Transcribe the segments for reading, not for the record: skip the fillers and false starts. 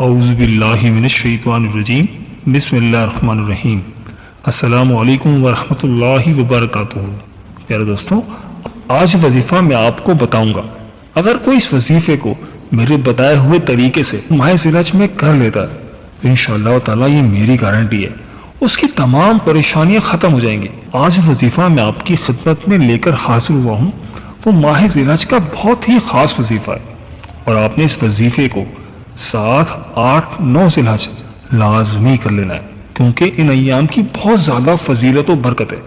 اعوذ باللہ من الشیطان الرجیم بسم اللہ الرحمن الرحیم السلام علیکم ورحمۃ اللہ وبرکاتہ۔ پیارے دوستوں، آج وظیفہ میں آپ کو بتاؤں گا۔ اگر کوئی اس وظیفے کو میرے بتائے ہوئے طریقے سے ماہ ذی الحج میں کر لیتا ہے تو انشاءاللہ تعالیٰ یہ میری گارنٹی ہے اس کی تمام پریشانیاں ختم ہو جائیں گی۔ آج وظیفہ میں آپ کی خدمت میں لے کر حاضر ہوا ہوں، وہ ماہ ذی الحج کا بہت ہی خاص وظیفہ ہے، اور آپ نے اس وظیفے کو 7، 8، 9 ذی الحج لازمی کر لینا ہے، کیونکہ ان ایام کی بہت زیادہ فضیلت و برکت ہے۔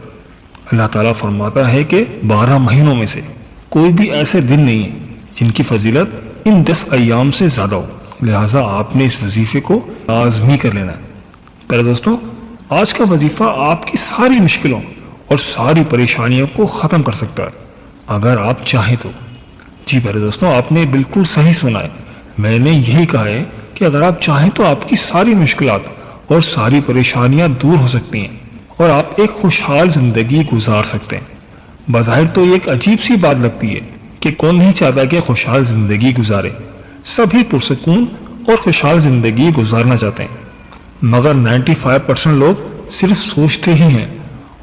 اللہ تعالیٰ فرماتا ہے کہ 12 مہینوں میں سے کوئی بھی ایسے دن نہیں ہے جن کی فضیلت ان 10 ایام سے زیادہ ہو، لہٰذا آپ نے اس وظیفے کو لازمی کر لینا ہے۔ پیارے دوستوں، آج کا وظیفہ آپ کی ساری مشکلوں اور ساری پریشانیوں کو ختم کر سکتا ہے اگر آپ چاہیں تو۔ جی پیارے دوستوں، آپ نے بالکل صحیح سنا ہے، میں نے یہی کہا ہے کہ اگر آپ چاہیں تو آپ کی ساری مشکلات اور ساری پریشانیاں دور ہو سکتی ہیں اور آپ ایک خوشحال زندگی گزار سکتے ہیں۔ بظاہر تو یہ ایک عجیب سی بات لگتی ہے کہ کون نہیں چاہتا کہ خوشحال زندگی گزارے، سبھی پرسکون اور خوشحال زندگی گزارنا چاہتے ہیں، مگر 95% لوگ صرف سوچتے ہی ہیں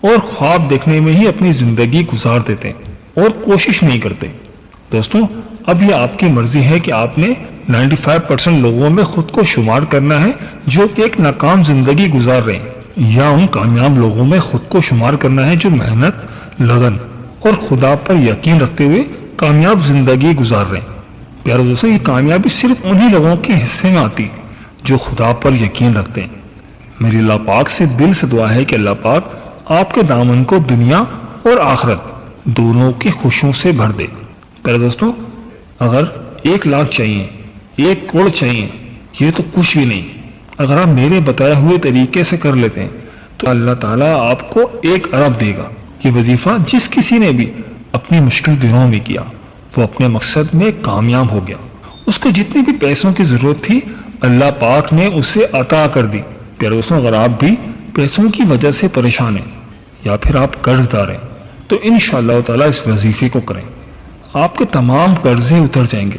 اور خواب دیکھنے میں ہی اپنی زندگی گزار دیتے ہیں اور کوشش نہیں کرتے۔ دوستوں، اب یہ آپ کی مرضی ہے کہ آپ نے 95% لوگوں میں خود کو شمار کرنا ہے جو کہ ایک ناکام زندگی گزار رہے ہیں، یا ان کامیاب لوگوں میں خود کو شمار کرنا ہے جو محنت، لگن اور خدا پر یقین رکھتے ہوئے کامیاب زندگی گزار رہے ہیں۔ پیارے دوستوں، یہ کامیابی صرف انہی لوگوں کے حصے میں آتی جو خدا پر یقین رکھتے ہیں۔ میری اللہ پاک سے دل سے دعا ہے کہ اللہ پاک آپ کے دامن کو دنیا اور آخرت دونوں کی خوشیوں سے بھر دے۔ پیارے دوستوں، اگر 1 لاکھ چاہیے، 1 کروڑ چاہیے، یہ تو کچھ بھی نہیں۔ اگر آپ میرے بتائے ہوئے طریقے سے کر لیتے ہیں تو اللہ تعالیٰ آپ کو 1 ارب دے گا۔ یہ وظیفہ جس کسی نے بھی اپنی مشکل دنوں میں کیا وہ اپنے مقصد میں کامیاب ہو گیا، اس کو جتنی بھی پیسوں کی ضرورت تھی اللہ پاک نے اسے عطا کر دی۔ پیارے دوستوں، اگر آپ بھی پیسوں کی وجہ سے پریشان ہیں یا پھر آپ قرض دار ہیں تو انشاءاللہ تعالیٰ اس وظیفے کو کریں، آپ کے تمام قرضے اتر جائیں گے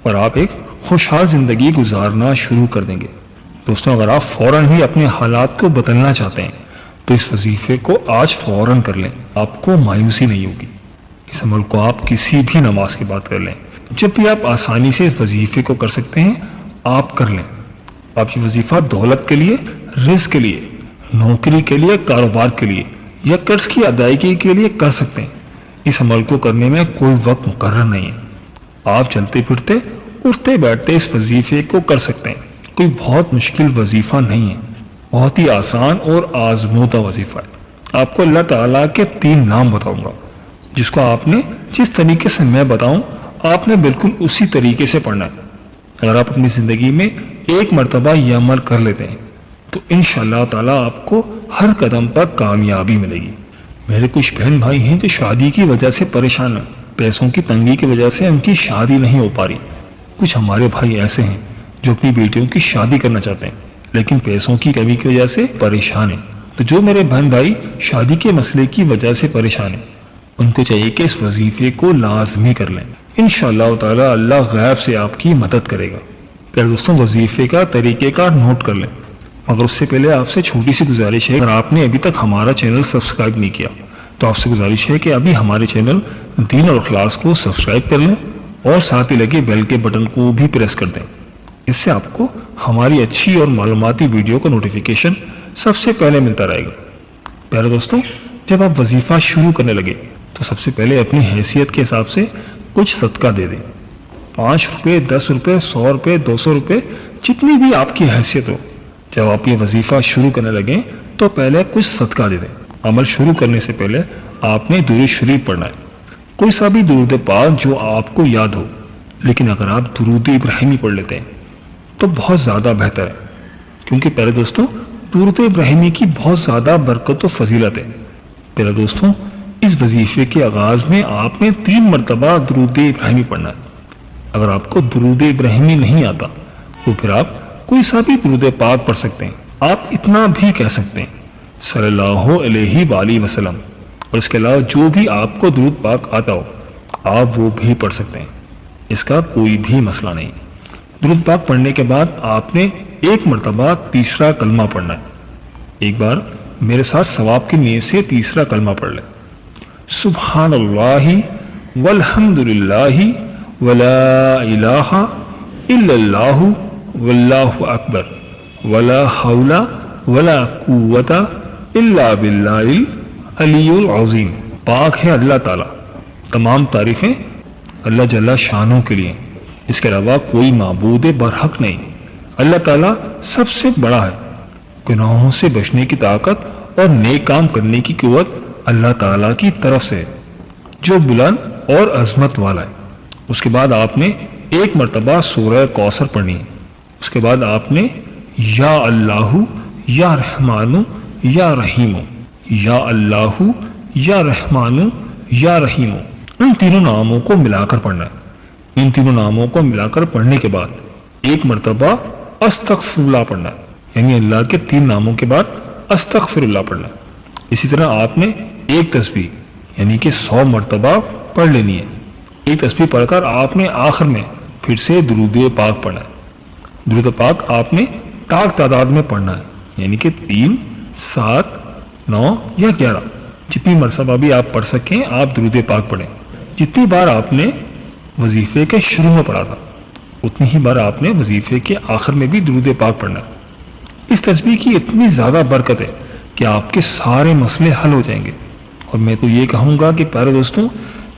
اور آپ ایک خوشحال زندگی گزارنا شروع کر دیں گے۔ دوستوں، اگر آپ فوراً ہی اپنے حالات کو بدلنا چاہتے ہیں تو اس وظیفے کو آج فوراً کر لیں، آپ کو مایوسی نہیں ہوگی۔ اس عمل کو آپ کسی بھی نماز کے بعد کر لیں، جب بھی آپ آسانی سے اس وظیفے کو کر سکتے ہیں آپ کر لیں۔ آپ یہ وظیفہ دولت کے لیے، رزق کے لیے، نوکری کے لیے، کاروبار کے لیے یا قرض کی ادائیگی کے لیے کر سکتے ہیں۔ اس عمل کو کرنے میں کوئی وقت مقرر نہیں ہے، آپ چلتے پھرتے، اٹھتے بیٹھتے اس وظیفے کو کر سکتے ہیں۔ کوئی بہت مشکل وظیفہ نہیں ہے، بہت ہی آسان اور آزمودہ وظیفہ ہے۔ آپ کو اللہ تعالیٰ کے 3 نام بتاؤں گا جس کو آپ نے جس طریقے سے میں بتاؤں آپ نے بالکل اسی طریقے سے پڑھنا ہے۔ اگر آپ اپنی زندگی میں 1 مرتبہ یہ عمل کر لیتے ہیں تو انشاءاللہ تعالیٰ آپ کو ہر قدم پر کامیابی ملے گی۔ میرے کچھ بہن بھائی ہیں جو شادی کی وجہ سے پریشان ہیں، پیسوں کی تنگی کی وجہ سے ان کی شادی نہیں ہو پا رہی۔ کچھ ہمارے بھائی ایسے ہیں جو اپنی بیٹیوں کی شادی کرنا چاہتے ہیں لیکن پیسوں کی کمی کی وجہ سے پریشان ہیں۔ تو جو میرے بہن بھائی شادی کے مسئلے کی وجہ سے پریشان ہیں ان کو چاہیے کہ اس وظیفے کو لازمی کر لیں، انشاءاللہ تعالیٰ اللہ غیب سے آپ کی مدد کرے گا۔ پیارے دوستوں، وظیفے کا طریقہ کار نوٹ کر لیں، مگر اس سے پہلے آپ سے چھوٹی سی گزارش ہے، اگر آپ نے ابھی تک ہمارا چینل سبسکرائب نہیں کیا تو آپ سے گزارش ہے کہ ابھی ہمارے چینل دین اور اخلاص کو سبسکرائب کر لیں اور ساتھ ہی لگے بیل کے بٹن کو بھی پریس کر دیں۔ اس سے آپ کو ہماری اچھی اور معلوماتی ویڈیو کا نوٹیفیکیشن سب سے پہلے ملتا رہے گا۔ پیارے دوستوں، جب آپ وظیفہ شروع کرنے لگے تو سب سے پہلے اپنی حیثیت کے حساب سے کچھ صدقہ دے دیں۔ 5 روپے، 10 روپے، 100 روپے، 200 روپے، جتنی بھی آپ کی حیثیت ہو۔ جب آپ یہ وظیفہ شروع کرنے لگیں تو پہلے کچھ صدقہ دے دیں۔ عمل شروع کرنے سے پہلے آپ نے درود شریف پڑھنا ہے، کوئی سا بھی درود پاک جو آپ کو یاد ہو، لیکن اگر آپ درود ابراہیمی پڑھ لیتے ہیں تو بہت زیادہ بہتر ہے، کیونکہ پیارے دوستوں درود ابراہیمی کی بہت زیادہ برکت و فضیلت ہے۔ پیارے دوستوں، اس وظیفے کے آغاز میں آپ نے 3 مرتبہ درود ابراہیمی پڑھنا ہے۔ اگر آپ کو درود ابراہیمی نہیں آتا تو پھر آپ کوئی سا بھی درود پاک پڑھ سکتے ہیں۔ آپ اتنا بھی کہہ سکتے ہیں صلی اللہ علیہ وآلہ وسلم، اور اس کے علاوہ جو بھی آپ کو درود پاک آتا ہو آپ وہ بھی پڑھ سکتے ہیں، اس کا کوئی بھی مسئلہ نہیں۔ درود پاک پڑھنے کے بعد آپ نے ایک مرتبہ تیسرا کلمہ پڑھنا ہے. ایک بار میرے ساتھ ثواب کی نیت سے تیسرا کلمہ پڑھ لیں. سبحان اللہ والحمد للہ ولا الہ الا اللہ واللہ اکبر ولا حول ولا قوت الا باللہ العلی العظیم. پاک ہے اللہ تعالیٰ، تمام تعریفیں اللہ جل شانوں کے لیے، اس کے علاوہ کوئی معبود برحق نہیں. اللہ تعالیٰ سب سے بڑا ہے. گناہوں سے بچنے کی طاقت اور نیک کام کرنے کی قوت اللہ تعالیٰ کی طرف سے جو بلند اور عظمت والا ہے. اس کے بعد آپ نے ایک مرتبہ سورہ کوثر پڑھنی ہے. اس کے بعد آپ نے یا اللہ یا رحمان یا رحیم، یا اللہ یا رحمان یا رحیم، ان تینوں ناموں کو ملا کر پڑھنا ہے. ان تینوں ناموں کو ملا کر پڑھنے کے بعد ایک مرتبہ استغفر اللہ پڑھنا ہے، یعنی اللہ کے 3 ناموں کے بعد استغفر اللہ پڑھنا ہے. اسی طرح آپ نے ایک تسبیح یعنی کہ 100 مرتبہ پڑھ لینی ہے. ایک تسبیح پڑھ کر آپ نے آخر میں پھر سے درود پاک پڑھنا ہے. درود پاک آپ نے طاق تعداد میں پڑھنا ہے، یعنی کہ 3، 7، 9 یا 11، جتنی مرتبہ بھی آپ پڑھ سکیں آپ درود پاک پڑھیں. جتنی بار آپ نے وظیفے کے شروع میں پڑھا تھا اتنی ہی بار آپ نے وظیفے کے آخر میں بھی درود پاک پڑھنا ہے. اس تسبیح کی اتنی زیادہ برکت ہے کہ آپ کے سارے مسئلے حل ہو جائیں گے. اور میں تو یہ کہوں گا کہ پیارے دوستوں،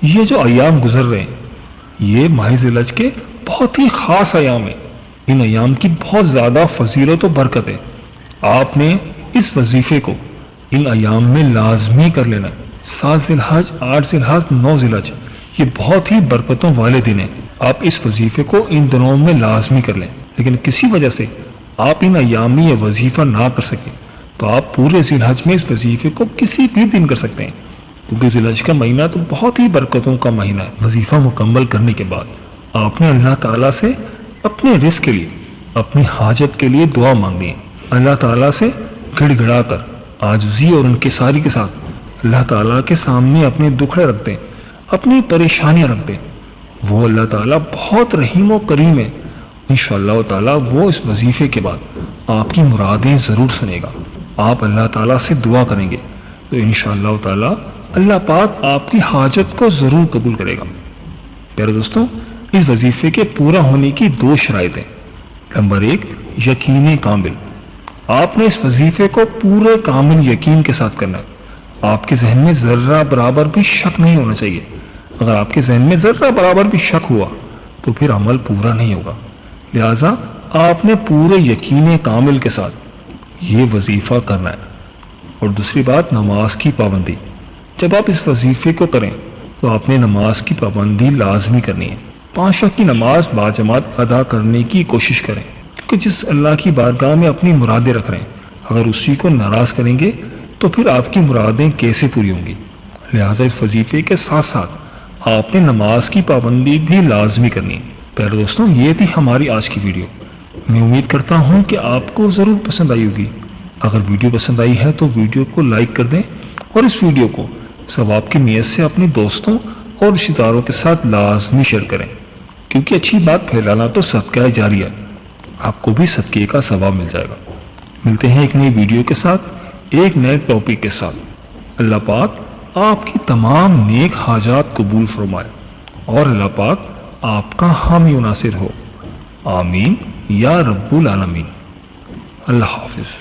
یہ جو ایام گزر رہے ہیں یہ ماہ ذی الحج کے بہت ہی خاص ایام ہیں. ان ایام کی بہت زیادہ فضیلت و برکت ہے. آپ نے اس وظیفے کو ان ایام میں لازمی کر لینا ہے. 7 ذی الحج، 8 ذی الحج، 9 ذی الحج یہ بہت ہی برکتوں والے دن ہیں. آپ اس وظیفے کو ان دنوں میں لازمی کر لیں. لیکن کسی وجہ سے آپ ان ایام میں یہ وظیفہ نہ کر سکیں تو آپ پورے ذی الحج میں اس وظیفے کو کسی بھی دن کر سکتے ہیں، کیونکہ ذی الحج کا مہینہ تو بہت ہی برکتوں کا مہینہ ہے. وظیفہ مکمل کرنے کے بعد آپ نے اللہ تعالیٰ سے اپنے رزق کے لیے، اپنی حاجت کے لیے دعا مانگنی ہے. اللہ تعالیٰ سے گڑ گڑا کر عاجزی اور انکساری کے ساتھ اللہ تعالیٰ کے سامنے اپنے دکھڑے رکھ دیں، اپنی پریشانیاں رکھ دیں. وہ اللہ تعالیٰ بہت رحیم و کریم ہے. انشاءاللہ تعالیٰ وہ اس وظیفے کے بعد آپ کی مرادیں ضرور سنے گا. آپ اللہ تعالیٰ سے دعا کریں گے تو انشاءاللہ تعالیٰ اللہ پاک آپ کی حاجت کو ضرور قبول کرے گا. پیارے دوستوں، اس وظیفے کے پورا ہونے کی 2 شرائط ہیں. نمبر 1 یقین کامل. آپ نے اس وظیفے کو پورے کامل یقین کے ساتھ کرنا ہے. آپ کے ذہن میں ذرہ برابر بھی شک نہیں ہونا چاہیے. اگر آپ کے ذہن میں ذرہ برابر بھی شک ہوا تو پھر عمل پورا نہیں ہوگا. لہٰذا آپ نے پورے یقین کامل کے ساتھ یہ وظیفہ کرنا ہے. اور دوسری بات نماز کی پابندی. جب آپ اس وظیفے کو کریں تو آپ نے نماز کی پابندی لازمی کرنی ہے. 5 وقت کی نماز باجماعت ادا کرنے کی کوشش کریں، کیونکہ جس اللہ کی بارگاہ میں اپنی مرادیں رکھ رہے ہیں اگر اسی کو ناراض کریں گے تو پھر آپ کی مرادیں کیسے پوری ہوں گی. لہٰذا اس وظیفے کے ساتھ ساتھ آپ نے نماز کی پابندی بھی لازمی کرنی ہے. پیارے دوستوں، یہ تھی ہماری آج کی ویڈیو. میں امید کرتا ہوں کہ آپ کو ضرور پسند آئی ہوگی. اگر ویڈیو پسند آئی ہے تو ویڈیو کو لائک کر دیں اور اس ویڈیو کو ثواب کی نیت سے اپنے دوستوں اور رشتہ داروں کے ساتھ لازمی شیئر کریں، کیونکہ اچھی بات پھیلانا تو صدقہ جاریہ ہے. آپ کو بھی صدقے کا ثواب مل جائے گا. ملتے ہیں ایک نئی ویڈیو کے ساتھ، ایک نئے ٹاپک کے ساتھ. اللہ پاک آپ کی تمام نیک حاجات قبول فرمائے اور اللہ پاک آپ کا حامی و ناصر ہو. آمین یا رب العالمین. اللہ حافظ.